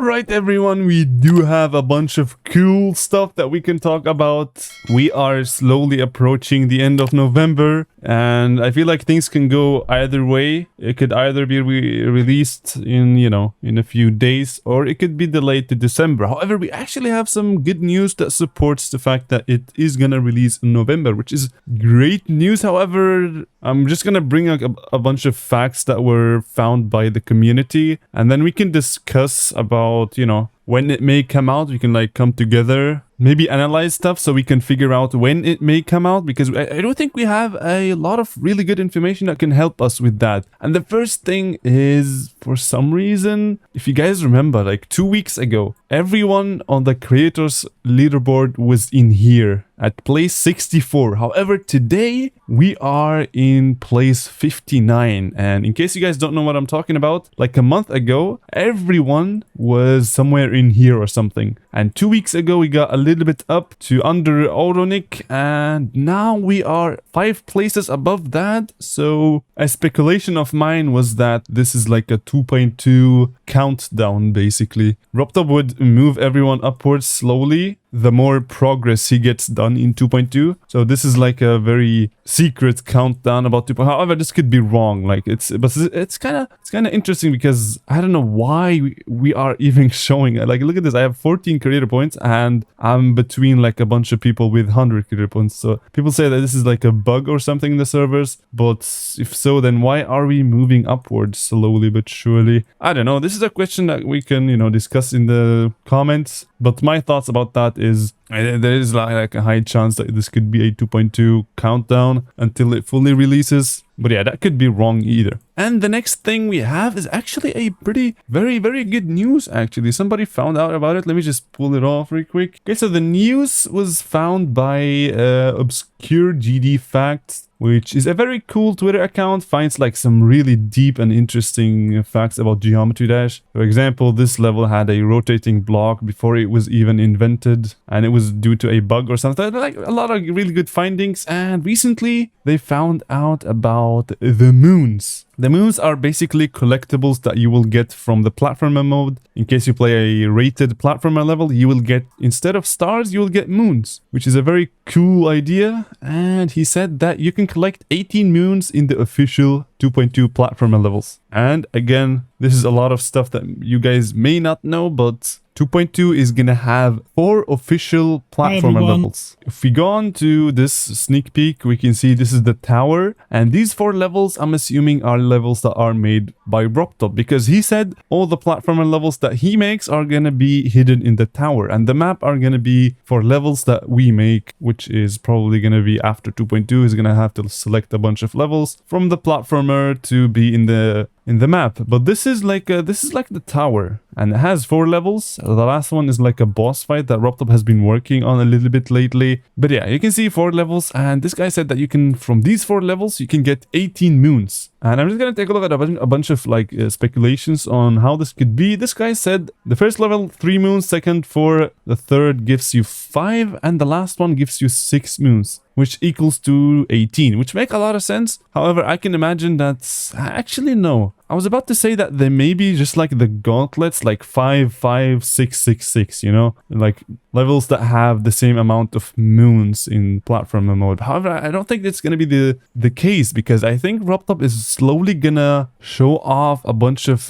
Alright everyone, we do have a bunch of cool stuff that we can talk about. We are slowly approaching the end of November, and I feel like things can go either way. It could either be released in, in a few days, or it could be delayed to December. However, we actually have some good news that supports the fact that it is gonna release in November, which is great news. However, I'm just gonna bring a bunch of facts that were found by the community, and then we can discuss about, when it may come out. We can come together, maybe analyze stuff so we can figure out when it may come out, because I don't think we have a lot of really good information that can help us with that. And the first thing is, for some reason, if you guys remember, 2 weeks ago, everyone on the creators leaderboard was in here at place 64. However, today we are in place 59. And in case you guys don't know what I'm talking about, a month ago, everyone was somewhere in here or something. And 2 weeks ago, we got a little bit up to under Oronic, and now we are 5 places above that. So a speculation of mine was that this is like a 2.2 countdown, basically. Roptop would move everyone upwards slowly the more progress he gets done in 2.2. So this is like a very secret countdown about 2. However, this could be wrong. It's kind of interesting, because I don't know why we are even showing it. Look at this. I have 14 creator points, and I'm between a bunch of people with 100 creator points. So people say that this is a bug or something in the servers. But if so, then why are we moving upwards slowly but surely? I don't know. This is a question that we can, discuss in the comments. But my thoughts about that is there is a high chance that this could be a 2.2 countdown until it fully releases. But yeah, that could be wrong either. And the next thing we have is actually a very good news, actually. Somebody found out about it. Let me just pull it off real quick. Okay, so the news was found by Obscure GD Facts, which is a very cool Twitter account. Finds some really deep and interesting facts about Geometry Dash. For example, this level had a rotating block before it was even invented, and it was due to a bug or something. A lot of really good findings. And recently they found out about the moons. The moons are basically collectibles that you will get from the platformer mode. In case you play a rated platformer level, you will get, instead of stars, you will get moons, which is a very cool idea. And he said that you can collect 18 moons in the official 2.2 platformer levels. And again, this is a lot of stuff that you guys may not know, but 2.2 is gonna have 4 official platformer levels. If we go on to this sneak peek, we can see this is the tower, and these 4 levels, I'm assuming, are levels that are made by Roptop, because he said all the platformer levels that he makes are gonna be hidden in the tower, and the map are gonna be for levels that we make, which is probably gonna be after 2.2. He's gonna have to select a bunch of levels from the platformer to be in the map. But this is like the tower, and it has 4 levels. The last one is like a boss fight that Roptop has been working on a little bit lately. But yeah, you can see 4 levels, and this guy said that you can, from these 4 levels, you can get 18 moons. And I'm just gonna take a look at a bunch of speculations on how this could be. This guy said the first level 3 moons, second 4, the third gives you 5, and the last one gives you 6 moons, which equals to 18, which make a lot of sense. However, I can imagine that, actually no. I was about to say that they may be just like the gauntlets, 5, 5, 6, 6, 6, levels that have the same amount of moons in platformer mode. However, I don't think it's gonna be the case, because I think Roptop is slowly gonna show off a bunch of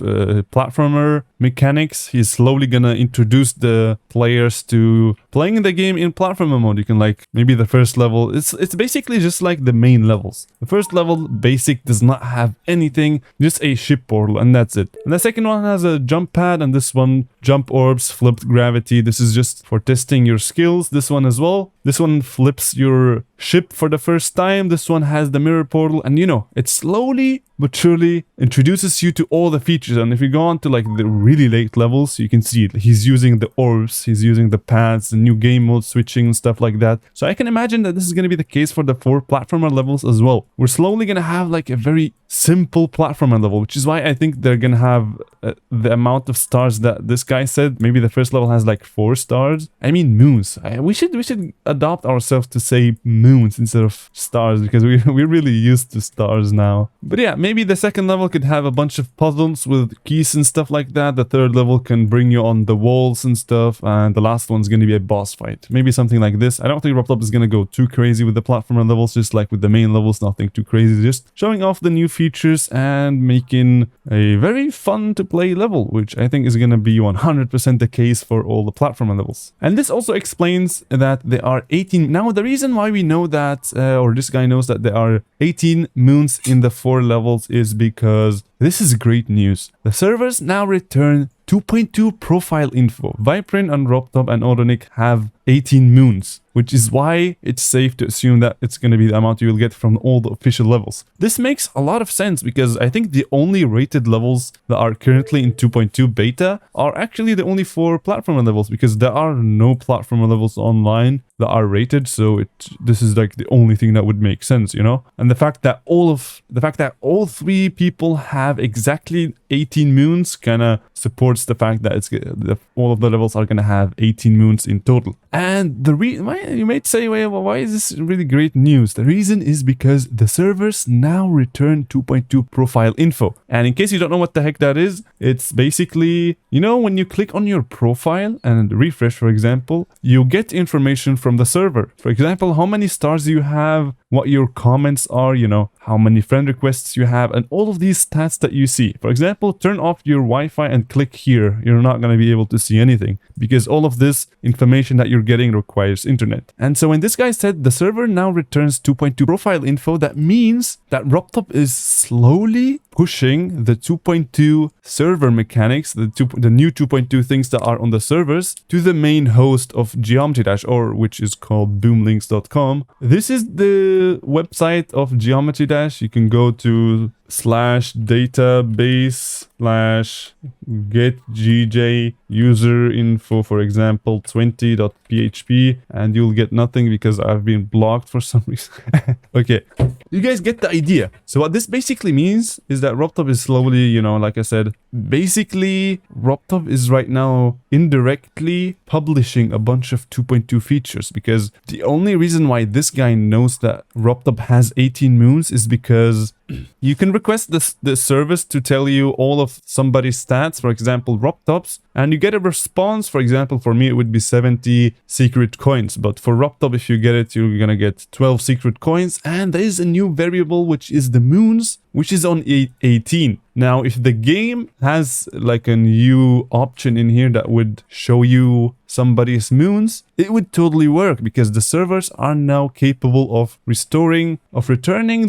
platformer mechanics. He's slowly gonna introduce the players to playing the game in platformer mode. You can maybe the first level, it's basically just like the main levels. The first level, basic, does not have anything, just a ship portal, and that's it. And the second one has a jump pad, and this one, jump orbs, flipped gravity. This is just for testing your skills. This one as well. This one flips your ship for the first time. This one has the mirror portal, and it slowly but surely introduces you to all the features. And if you go on to the really late levels, you can see it. He's using the orbs, he's using the pads, the new game mode switching, stuff like that. So I can imagine that this is going to be the case for the 4 platformer levels as well. We're slowly going to have a very simple platformer level, which is why I think they're going to have the amount of stars that this guy said. Maybe the first level has 4 stars. I mean moons. We should adopt ourselves to say moons instead of stars, because we're really used to stars now. But yeah, maybe the second level could have a bunch of puzzles with keys and stuff like that. The third level can bring you on the walls and stuff, and the last one's going to be a boss fight. Maybe something like this. I don't think RobTop is going to go too crazy with the platformer levels, just like with the main levels, nothing too crazy, just showing off the new features and making a very fun to play level, which I think is going to be 100% the case for all the platformer levels. And this also explains that there are 18. Now, the reason why we know that, or this guy knows that there are 18 moons in the 4 levels is because this is great news. The servers now return 2.2 profile info. Viprint and RobTop and Odonic have 18 moons, which is why it's safe to assume that it's going to be the amount you will get from all the official levels. This makes a lot of sense because I think the only rated levels that are currently in 2.2 beta are actually the only 4 platformer levels, because there are no platformer levels online that are rated, so this is like the only thing that would make sense, you know? And the fact that all 3 people have exactly 18 moons kind of supports the fact that all of the levels are going to have 18 moons in total. And you might say, well, why is this really great news? The reason is because the servers now return 2.2 profile info. And in case you don't know what the heck that is, it's basically, you know, when you click on your profile and refresh, for example, you get information from the server. For example, how many stars you have, what your comments are, you know, how many friend requests you have, and all of these stats that you see. For example, turn off your Wi-Fi and click here. You're not going to be able to see anything because all of this information that you're getting requires internet. And so when this guy said the server now returns 2.2 profile info, that means that RobTop is slowly pushing the 2.2 server mechanics, the new 2.2 things that are on the servers, to the main host of Geometry Dash, or which is called boomlinks.com. This is the website of Geometry Dash. You can go to /database/getgj user info, for example 20.php, and you'll get nothing because I've been blocked for some reason. Okay, you guys get the idea. So what this basically means is that RobTop is slowly, you know, like I said, basically RobTop is right now indirectly publishing a bunch of 2.2 features, because the only reason why this guy knows that RobTop has 18 moons is because you can request the service to tell you all of somebody's stats, for example RobTop's, and you get a response. For example, for me it would be 70 secret coins, but for RobTop, if you get it, you're gonna get 12 secret coins. And there is a new variable which is the moons, which is on 18. Now, if the game has like a new option in here that would show you somebody's moons, it would totally work, because the servers are now capable of returning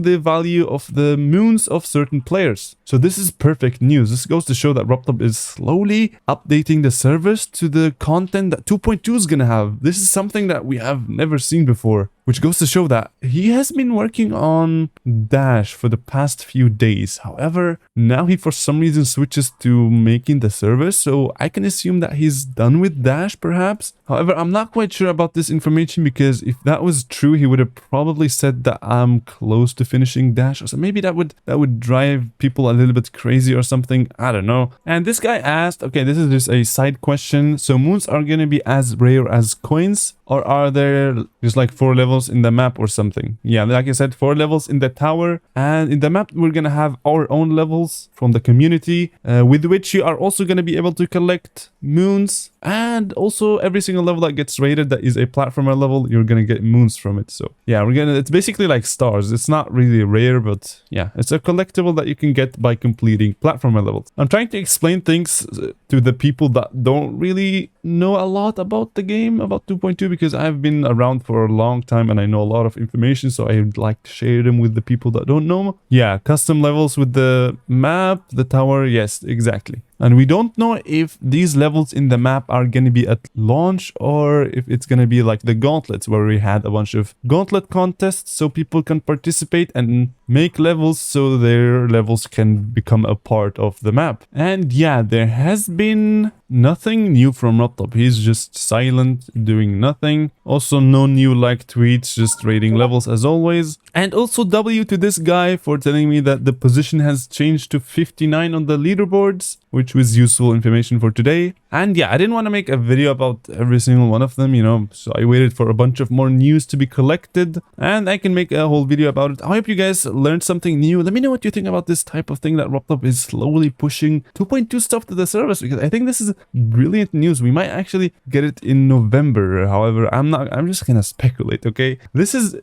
the value of the moons of certain players. So this is perfect news. This goes to show that RobTop is slowly updating the servers to the content that 2.2 is gonna have. This is something that we have never seen before, which goes to show that he has been working on Dash for the past few days. However, now he for some reason switches to making the server, so I can assume that he's done with Dash perhaps. However, I'm not quite sure about this information, because if that was true, he would have probably said that I'm close to finishing Dash, or so maybe that would drive people a little bit crazy or something. I don't know. And this guy asked, okay, this is just a side question. So moons are going to be as rare as coins, or are there just like 4 levels in the map or something? Yeah, like I said, 4 levels in the tower, and in the map we're gonna have our own levels from the community, with which you are also gonna be able to collect moons. And also every single level that gets rated that is a platformer level, you're gonna get moons from it. So yeah, it's basically like stars. It's not really rare, but yeah, it's a collectible that you can get by completing platformer levels. I'm trying to explain things to the people that don't really know a lot about the game, about 2.2, because I've been around for a long time and I know a lot of information, so I'd like to share them with the people that don't know. Yeah, custom levels with the map, the tower, yes, exactly. And we don't know if these levels in the map are going to be at launch, or if it's going to be like the gauntlets, where we had a bunch of gauntlet contests so people can participate and make levels, so their levels can become a part of the map. And yeah, there has been nothing new from RobTop. He's just silent, doing nothing. Also, no new like tweets, just rating levels as always. And also W to this guy for telling me that the position has changed to 59 on the leaderboards, which was useful information for today. And yeah, I didn't want to make a video about every single one of them, you know, so I waited for a bunch of more news to be collected, and I can make a whole video about it. I hope you guys learned something new. Let me know what you think about this type of thing that RobTop is slowly pushing 2.2 stuff to the service, because I think this is brilliant news. We might actually get it in November. However, I'm just gonna speculate, okay? This is,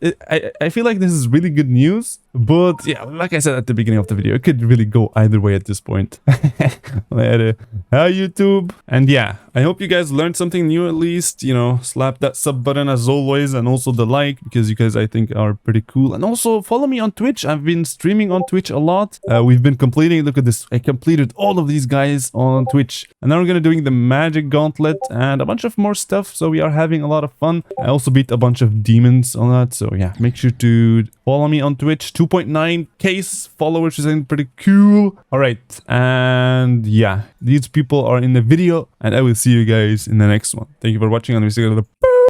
I feel like this is really good news, but yeah, like I said at the beginning of the video, it could really go either way at this point. Later. Hi, YouTube. And yeah, I hope you guys learned something new at least. You know, slap that sub button as always, and also the like, because you guys I think are pretty cool. And also follow me on Twitch. I've been streaming on Twitch a lot. We've been completing, look at this, I completed all of these guys on Twitch, and now we're gonna doing the magic gauntlet and a bunch of more stuff, so we are having a lot of fun. I also beat a bunch of demons on that, so yeah, make sure to follow me on Twitch. 2.9k followers, which is pretty cool. All right, and yeah, these people are in the video, and I will see you guys in the next one. Thank you for watching, and we'll see you later.